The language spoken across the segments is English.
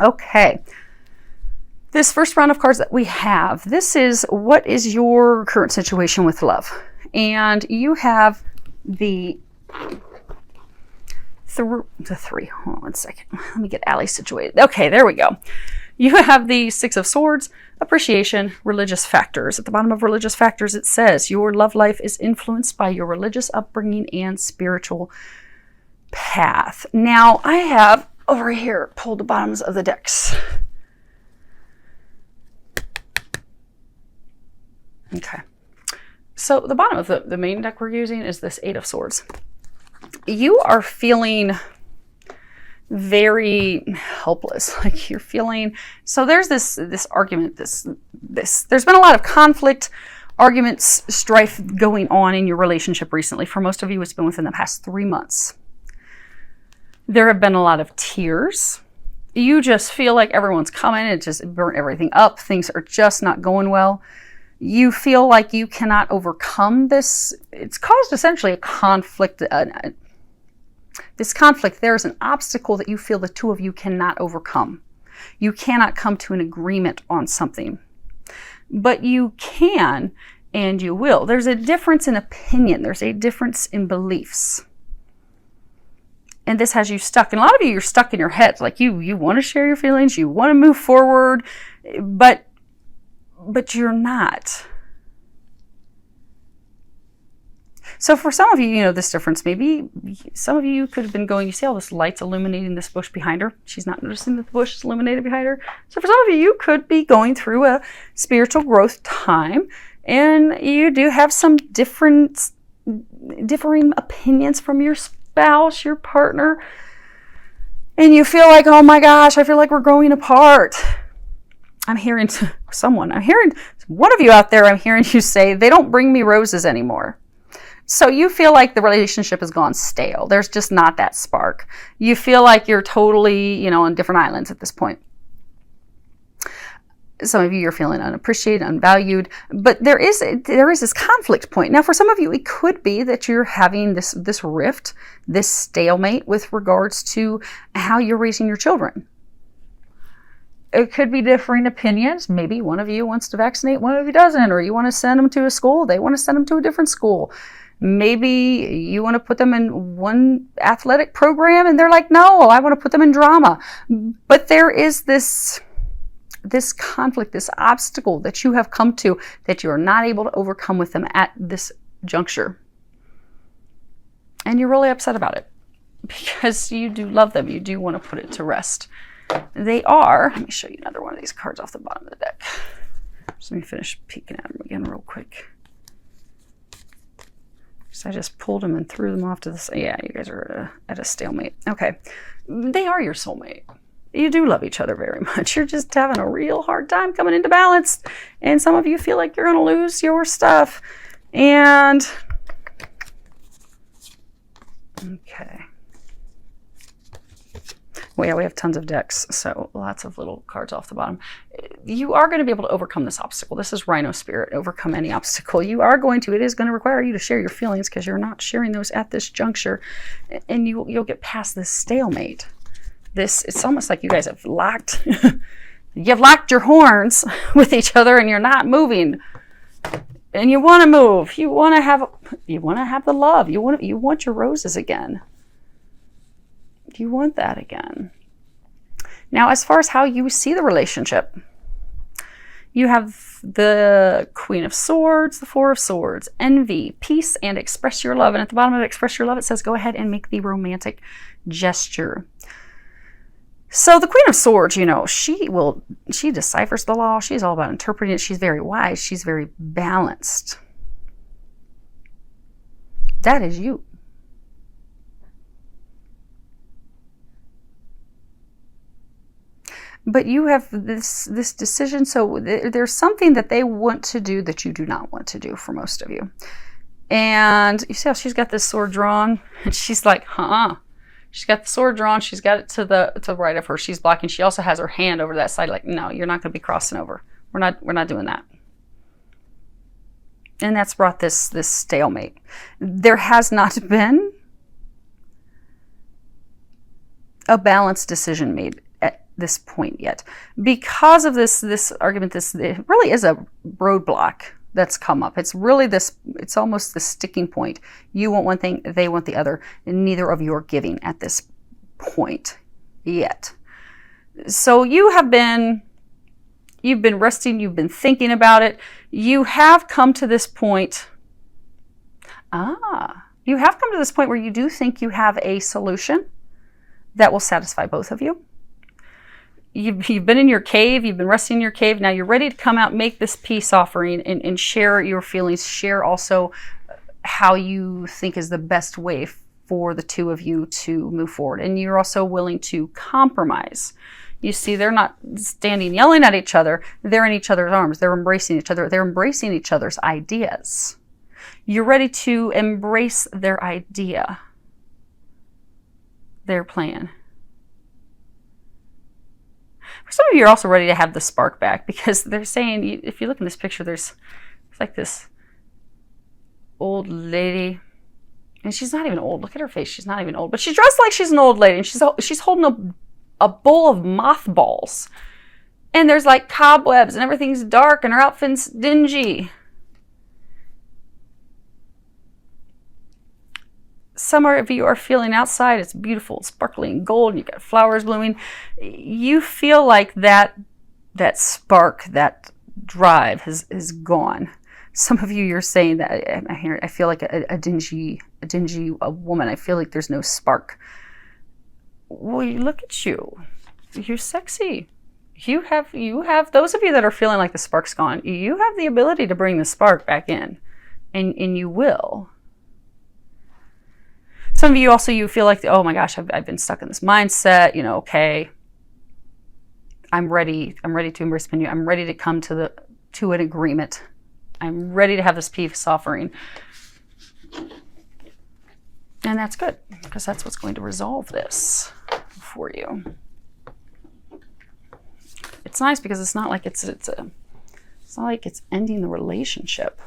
Okay. This first round of cards that we have, this is what is your current situation with love? And you have the three. Hold on one second. Let me get Allie situated. Okay, there we go. You have the Six of Swords, appreciation, religious factors. At the bottom of religious factors, it says your love life is influenced by your religious upbringing and spiritual path. Now, I have over here pulled the bottoms of the decks. Okay. So the bottom of the main deck we're using is this Eight of Swords. You are feeling very helpless, like you're feeling, so there's this argument, there's been a lot of conflict, arguments, strife going on in your relationship recently. For most of you, it's been within the past 3 months. There have been a lot of tears. You just feel like everyone's coming, it just burnt everything up, things are just not going well. You feel like you cannot overcome this. It's caused essentially a conflict. This conflict, there is an obstacle that you feel the two of you cannot overcome. You cannot come to an agreement on something. But you can and you will. There's a difference in opinion. There's a difference in beliefs. And this has you stuck. And a lot of you, you're stuck in your head. Like you want to share your feelings. You want to move forward. But you're not. So for some of you, you know this difference. Maybe some of you could have been going, you see all this lights illuminating this bush behind her. She's not noticing that the bush is illuminated behind her. So for some of you, you could be going through a spiritual growth time, and you do have some differing opinions from your spouse, your partner, and you feel like, oh my gosh, I feel like we're growing apart. I'm hearing one of you out there, I'm hearing you say, they don't bring me roses anymore. So you feel like the relationship has gone stale. There's just not that spark. You feel like you're totally, on different islands at this point. Some of you, you're feeling unappreciated, unvalued, but there is this conflict point. Now, for some of you, it could be that you're having this rift, this stalemate with regards to how you're raising your children. It could be differing opinions. Maybe one of you wants to vaccinate, one of you doesn't, or you want to send them to a school, they want to send them to a different school. Maybe you want to put them in one athletic program and they're like, no, I want to put them in drama. But there is this conflict, this obstacle that you have come to that you are not able to overcome with them at this juncture. And you're really upset about it because you do love them. You do want to put it to rest. They are, let me show you another one of these cards off the bottom of the deck. So let me finish peeking at them again real quick. So I just pulled them and threw them off to the side. Yeah, you guys are at a stalemate. Okay. They are your soulmate. You do love each other very much. You're just having a real hard time coming into balance. And some of you feel like you're going to lose your stuff. And, okay. Well, yeah, we have tons of decks, so lots of little cards off the bottom. You are going to be able to overcome this obstacle. This is Rhino Spirit, overcome any obstacle. It is going to require you to share your feelings because you're not sharing those at this juncture, and you'll get past this stalemate. It's almost like you guys have you've locked your horns with each other and you're not moving. And you want to move. You want to have the love. You want your roses again. You want that again. Now, as far as how you see the relationship, you have the Queen of Swords, the Four of Swords, envy, peace, and express your love. And at the bottom of express your love, it says, go ahead and make the romantic gesture. So the Queen of Swords, she deciphers the law. She's all about interpreting it. She's very wise. She's very balanced. That is you. But you have this decision, so there's something that they want to do that you do not want to do for most of you. And you see how she's got this sword drawn? And she's like, She's got the sword drawn. She's got it to the right of her. She's blocking. She also has her hand over that side like, no, you're not going to be crossing over. We're not doing that. And that's brought this stalemate. There has not been a balanced decision made at this point yet. Because of this argument, it really is a roadblock that's come up. It's really it's almost the sticking point. You want one thing, they want the other, and neither of you are giving at this point yet. So you've been resting, you've been thinking about it. You have come to this point. You have come to this point where you do think you have a solution that will satisfy both of you. You've been in your cave, you've been resting in your cave. Now you're ready to come out, make this peace offering and share your feelings, share also how you think is the best way for the two of you to move forward. And you're also willing to compromise. You see, they're not standing yelling at each other. They're in each other's arms. They're embracing each other. They're embracing each other's ideas. You're ready to embrace their idea, their plan. Some of you are also ready to have the spark back, because they're saying, if you look in this picture, there's like this old lady, and she's not even old. Look at her face. She's not even old, but she's dressed like she's an old lady, and she's holding a bowl of mothballs, and there's like cobwebs, and everything's dark, and her outfit's dingy. Some of you are feeling outside, it's beautiful, sparkling gold, you've got flowers blooming. You feel like that spark, that drive is gone. Some of you, you're saying that, I feel like a dingy woman. I feel like there's no spark. Well, look at you. You're sexy. You have, those of you that are feeling like the spark's gone, you have the ability to bring the spark back in, and you will. Some of you also, you feel like, oh my gosh, I've been stuck in this mindset, okay, I'm ready to embrace the new. I'm ready to come to an agreement. I'm ready to have this peace offering. And that's good, because that's what's going to resolve this for you. It's nice because it's not like it's not like it's ending the relationship.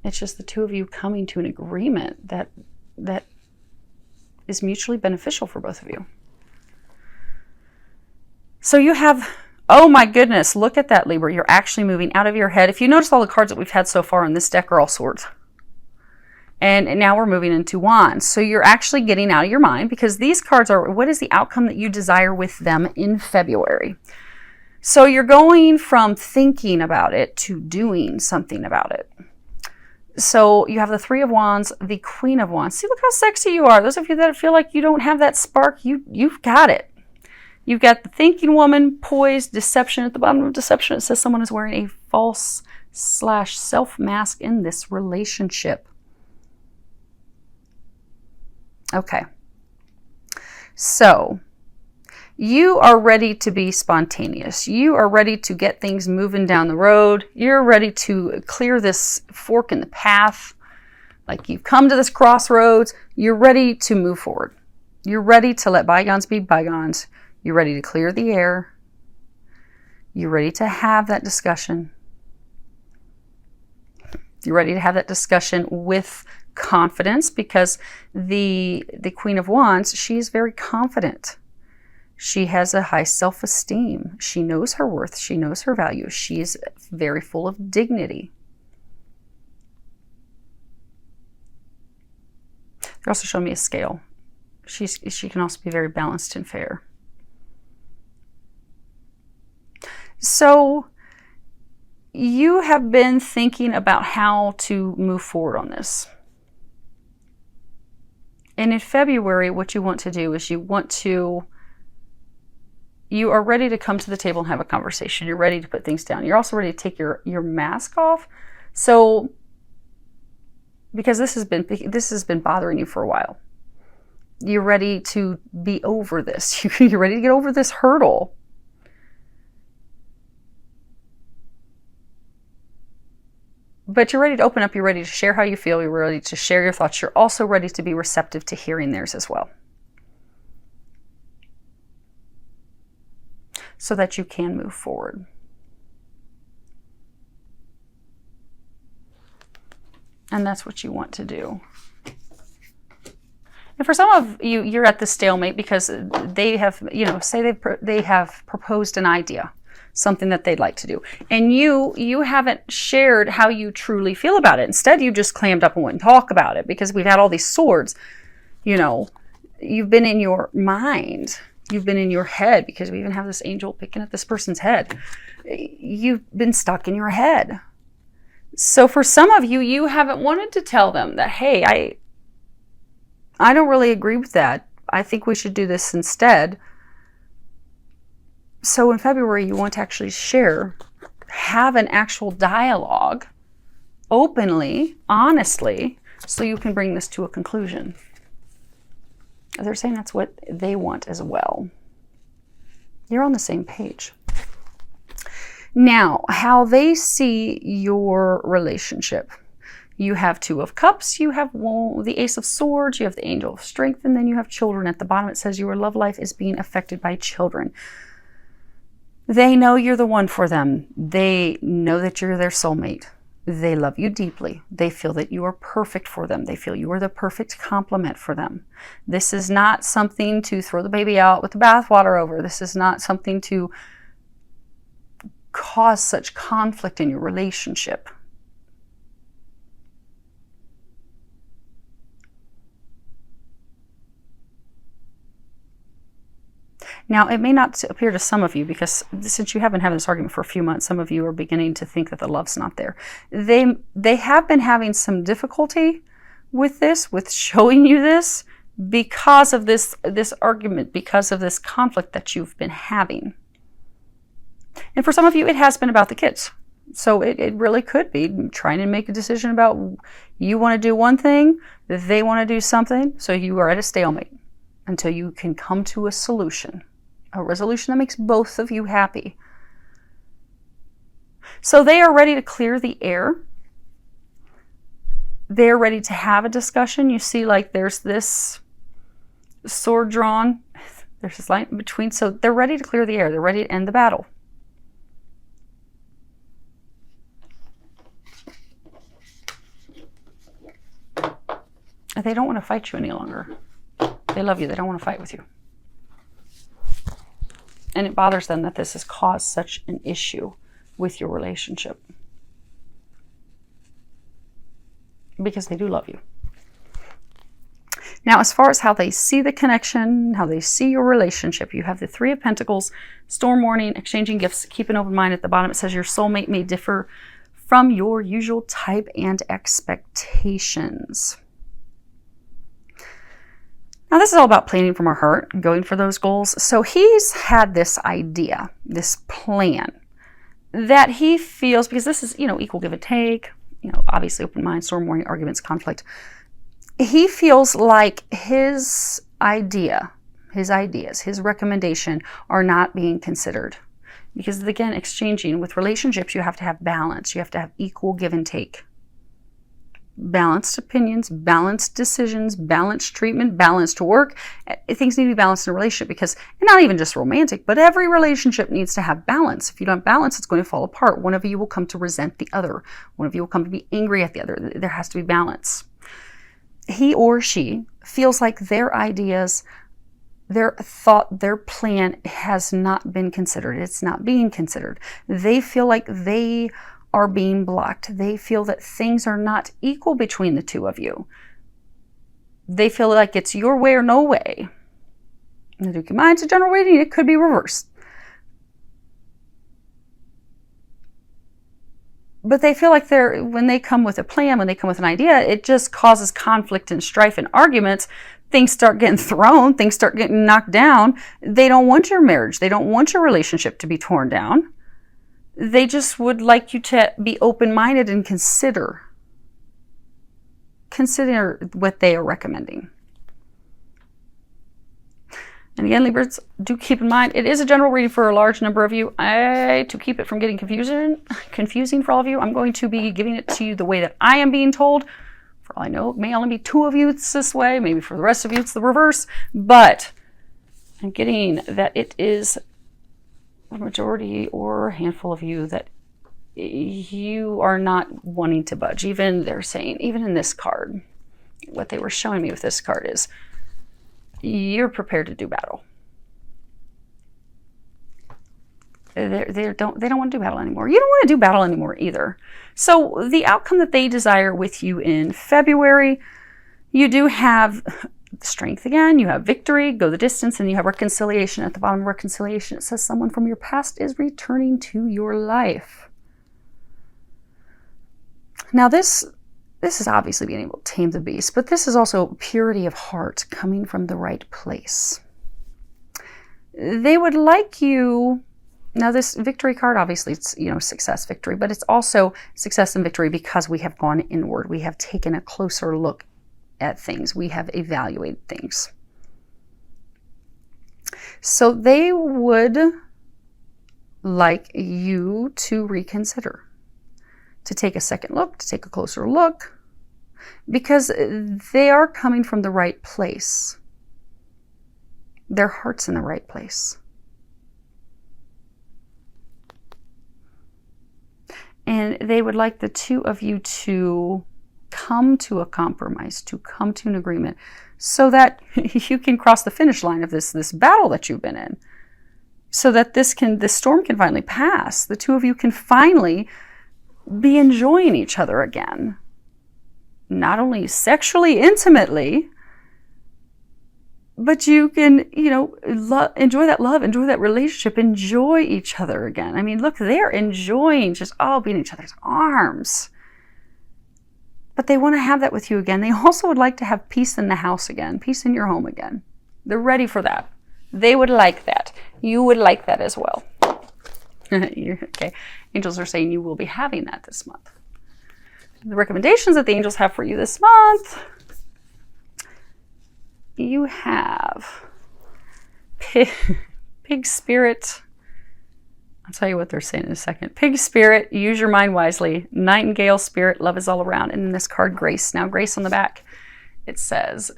It's just the two of you coming to an agreement that is mutually beneficial for both of you. So you have, oh my goodness, look at that, Libra. You're actually moving out of your head. If you notice, all the cards that we've had so far in this deck are all swords. And now we're moving into wands. So you're actually getting out of your mind, because these cards are, what is the outcome that you desire with them in February? So you're going from thinking about it to doing something about it. So you have the Three of Wands, the Queen of Wands. See, look how sexy you are. Those of you that feel like you don't have that spark, you've got it. You've got the thinking woman, poised, deception. At the bottom of deception, it says someone is wearing a false/self mask in this relationship. Okay. So you are ready to be spontaneous. You are ready to get things moving down the road. You're ready to clear this fork in the path. Like, you've come to this crossroads. You're ready to move forward. You're ready to let bygones be bygones. You're ready to clear the air. You're ready to have that discussion. You're ready to have that discussion with confidence, because the Queen of Wands, she is very confident. She has a high self-esteem. She knows her worth. She knows her value. She is very full of dignity. They're also showing me a scale. She can also be very balanced and fair. So you have been thinking about how to move forward on this. And in February, what you want to do is you are ready to come to the table and have a conversation. You're ready to put things down. You're also ready to take your mask off. So, because this has been bothering you for a while. You're ready to be over this. You're ready to get over this hurdle. But you're ready to open up. You're ready to share how you feel. You're ready to share your thoughts. You're also ready to be receptive to hearing theirs as well, so that you can move forward. And that's what you want to do. And for some of you, you're at the stalemate because they have, say they have proposed an idea, something that they'd like to do. And you haven't shared how you truly feel about it. Instead, you just clammed up and wouldn't talk about it because we've had all these swords. You've been in your mind. You've been in your head because we even have this angel picking at this person's head. You've been stuck in your head. So for some of you, you haven't wanted to tell them that, hey, I don't really agree with that. I think we should do this instead. So in February, you want to actually have an actual dialogue openly, honestly, so you can bring this to a conclusion. They're saying that's what they want as well. You're on the same page. Now, how they see your relationship. You have Two of Cups, you have the Ace of Swords, you have the Angel of Strength, and then you have children. At the bottom it says your love life is being affected by children. They know you're the one for them. They know that you're their soulmate. They love you deeply. They feel that you are perfect for them. They feel you are the perfect complement for them. This is not something to throw the baby out with the bathwater over. This is not something to cause such conflict in your relationship. Now, it may not appear to some of you because since you haven't had this argument for a few months, some of you are beginning to think that the love's not there. They have been having some difficulty with this, with showing you this, because of this argument, because of this conflict that you've been having. And for some of you, it has been about the kids. So it really could be trying to make a decision about you want to do one thing, they want to do something, so you are at a stalemate until you can come to a solution. A resolution that makes both of you happy. So they are ready to clear the air. They're ready to have a discussion. You see, like there's this sword drawn. There's this line in between. So they're ready to clear the air. They're ready to end the battle. They don't want to fight you any longer. They love you. They don't want to fight with you. And it bothers them that this has caused such an issue with your relationship. Because they do love you. Now, as far as how they see the connection, how they see your relationship, you have the Three of Pentacles, storm warning, exchanging gifts, keep an open mind. At the bottom it says your soulmate may differ from your usual type and expectations. Now, this is all about planning from our heart and going for those goals. So he's had this idea, this plan that he feels, because this is, equal give and take, obviously open mind, storm warning, arguments, conflict. He feels like his ideas, his recommendation are not being considered. Because again, exchanging with relationships, you have to have balance. You have to have equal give and take. Balanced opinions, balanced decisions, balanced treatment, balanced work. Things need to be balanced in a relationship because, and not even just romantic, but every relationship needs to have balance. If you don't have balance, it's going to fall apart. One of you will come to resent the other. One of you will come to be angry at the other. There has to be balance. He or she feels like their ideas, their thought, their plan has not been considered. It's not being considered. They feel like they are being blocked. They feel that things are not equal between the two of you. They feel like it's your way or no way. In the Duke of Mind's a general reading, it could be reversed. But they feel like when they come with a plan, when they come with an idea, it just causes conflict and strife and arguments. Things start getting thrown, things start getting knocked down. They don't want your marriage. They don't want your relationship to be torn down. They just would like you to be open-minded and consider what they are recommending. And again, Libras, do keep in mind, it is a general reading for a large number of you. To keep it from getting confusing for all of you, I'm going to be giving it to you the way that I am being told. For all I know, it may only be 2 of you it's this way. Maybe for the rest of you it's the reverse. But I'm getting that it is a majority or a handful of you that you are not wanting to budge. Even they're saying, even in this card, what they were showing me with this card is you're prepared to do battle. They don't want to do battle anymore. You don't want to do battle anymore either. So the outcome that they desire with you in February, you do have strength again, you have victory, go the distance, and you have reconciliation. At the bottom of reconciliation, it says someone from your past is returning to your life. Now this is obviously being able to tame the beast, but this is also purity of heart coming from the right place. They would like you. Now this victory card, obviously it's, success, victory, but it's also success and victory because we have gone inward. We have taken a closer look at things. We have evaluated things. So they would like you to reconsider, to take a second look, to take a closer look, because they are coming from the right place. Their heart's in the right place. And they would like the two of you to come to a compromise, to come to an agreement, so that you can cross the finish line of this battle that you've been in. So that this storm can finally pass. The two of you can finally be enjoying each other again. Not only sexually, intimately, but you can, enjoy that love, enjoy that relationship, enjoy each other again. I mean, look, they're enjoying just all being in each other's arms. But they want to have that with you again. They also would like to have peace in the house again, peace in your home again. They're ready for that. They would like that. You would like that as well. Okay. Angels are saying you will be having that this month. The recommendations that the angels have for you this month. You have pig spirit. I'll tell you what they're saying in a second. Pig spirit, use your mind wisely. Nightingale spirit, love is all around. And in this card, grace. Now, grace on the back, it says,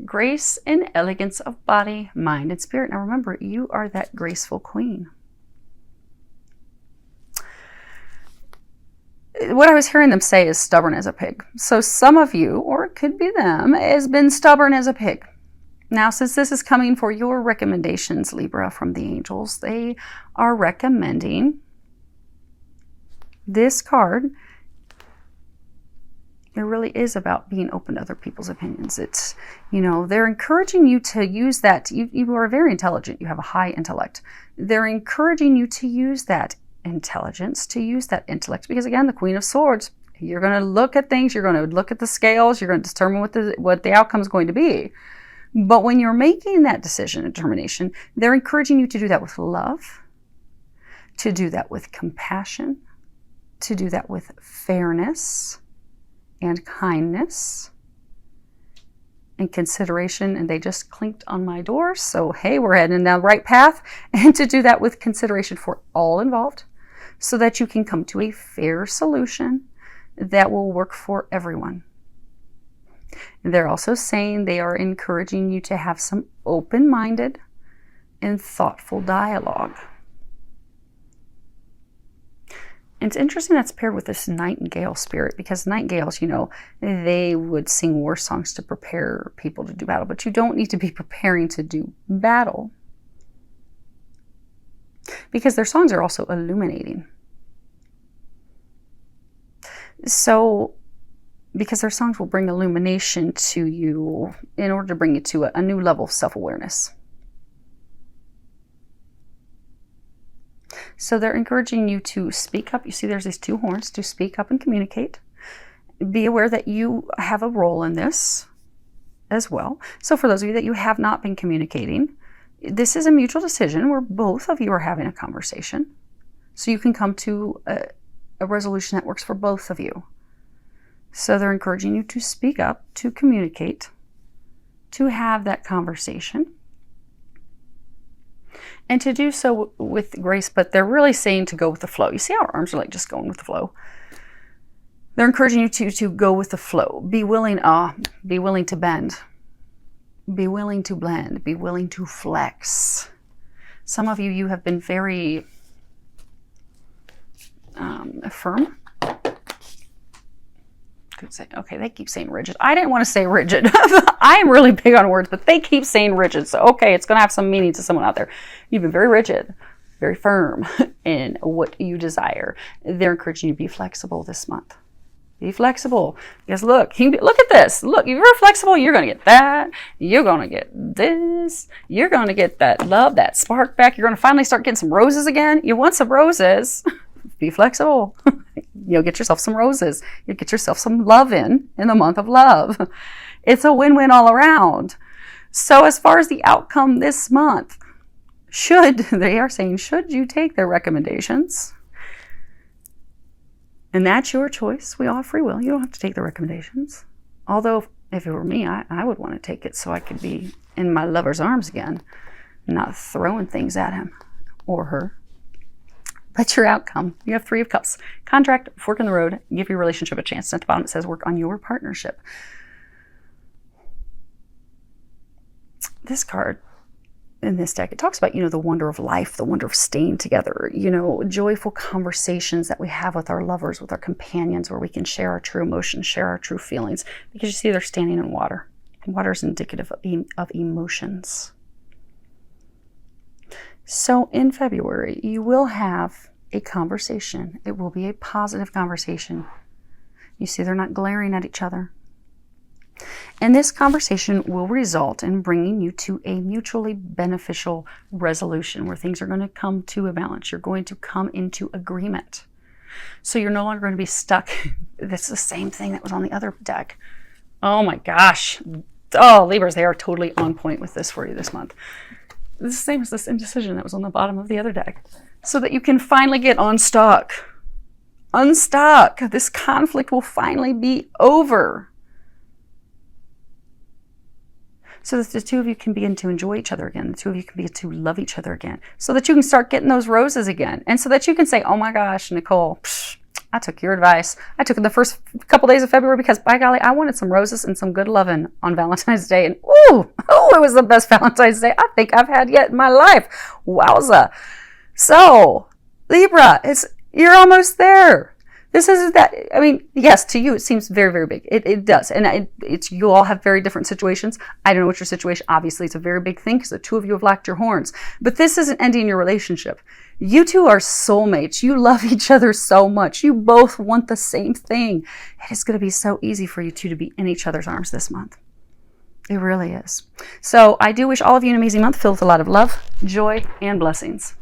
grace and elegance of body, mind, and spirit. Now, remember, you are that graceful queen. What I was hearing them say is stubborn as a pig. So some of you, or it could be them, has been stubborn as a pig. Now, since this is coming for your recommendations, Libra, from the angels, they are recommending this card. It really is about being open to other people's opinions. It's, they're encouraging you to use that. You are very intelligent. You have a high intellect. They're encouraging you to use that intelligence, to use that intellect, because again, the Queen of Swords, you're going to look at things, you're going to look at the scales, you're going to determine what the outcome is going to be. But when you're making that decision and determination, they're encouraging you to do that with love, to do that with compassion, to do that with fairness and kindness and consideration. And they just clinked on my door. So, hey, we're heading down the right path. And to do that with consideration for all involved so that you can come to a fair solution that will work for everyone. They're also saying they are encouraging you to have some open-minded and thoughtful dialogue. And it's interesting that's paired with this nightingale spirit, because nightingales, they would sing war songs to prepare people to do battle, but you don't need to be preparing to do battle, because their songs are also illuminating. So, because their songs will bring illumination to you in order to bring you to a new level of self-awareness. So they're encouraging you to speak up. You see there's these two horns, to speak up and communicate. Be aware that you have a role in this as well. So for those of you that you have not been communicating, this is a mutual decision where both of you are having a conversation. So you can come to a resolution that works for both of you. So they're encouraging you to speak up, to communicate, to have that conversation, and to do so with grace. But they're really saying to go with the flow. You see how our arms are like just going with the flow? They're encouraging you to go with the flow. Be willing to bend. Be willing to blend. Be willing to flex. Some of you have been very firm. Could say, okay, they keep saying rigid. I didn't want to say rigid. I am really big on words, but they keep saying rigid. So, okay, it's going to have some meaning to someone out there. You've been very rigid, very firm in what you desire. They're encouraging you to be flexible this month. Be flexible. Because look at this. Look, if you're flexible, you're going to get that. You're going to get this. You're going to get that love, that spark back. You're going to finally start getting some roses again. You want some roses. Be flexible. You'll get yourself some roses. You'll get yourself some love in the month of love. It's a win-win all around. So as far as the outcome this month, they are saying, should you take their recommendations? And that's your choice. We all have free will. You don't have to take the recommendations. Although if it were me, I would want to take it so I could be in my lover's arms again, not throwing things at him or her. That's your outcome. You have 3 of Cups. Contract, fork in the road, give your relationship a chance. And at the bottom it says work on your partnership. This card in this deck, it talks about, the wonder of life, the wonder of staying together, joyful conversations that we have with our lovers, with our companions, where we can share our true emotions, share our true feelings. Because you see they're standing in water. Water is indicative of emotions. So in February, you will have a conversation. It will be a positive conversation. You see, they're not glaring at each other. And this conversation will result in bringing you to a mutually beneficial resolution where things are going to come to a balance. You're going to come into agreement. So you're no longer going to be stuck. This is the same thing that was on the other deck. Oh my gosh. Oh, Libras, they are totally on point with this for you this month. It's the same as this indecision that was on the bottom of the other deck. So that you can finally get unstuck. Unstuck. This conflict will finally be over. So that the 2 of you can begin to enjoy each other again. The 2 of you can begin to love each other again. So that you can start getting those roses again. And so that you can say, oh my gosh, Nicole, I took your advice. I took it the first couple days of February because, by golly, I wanted some roses and some good loving on Valentine's Day. And it was the best Valentine's Day I think I've had yet in my life. Wowza. So, Libra, you're almost there. This isn't that, yes, to you it seems very, very big. It does. And you all have very different situations. I don't know what your situation, obviously it's a very big thing because the 2 of you have lacked your horns. But this isn't ending your relationship. You 2 are soulmates. You love each other so much. You both want the same thing. It is going to be so easy for you 2 to be in each other's arms this month. It really is. So I do wish all of you an amazing month filled with a lot of love, joy, and blessings.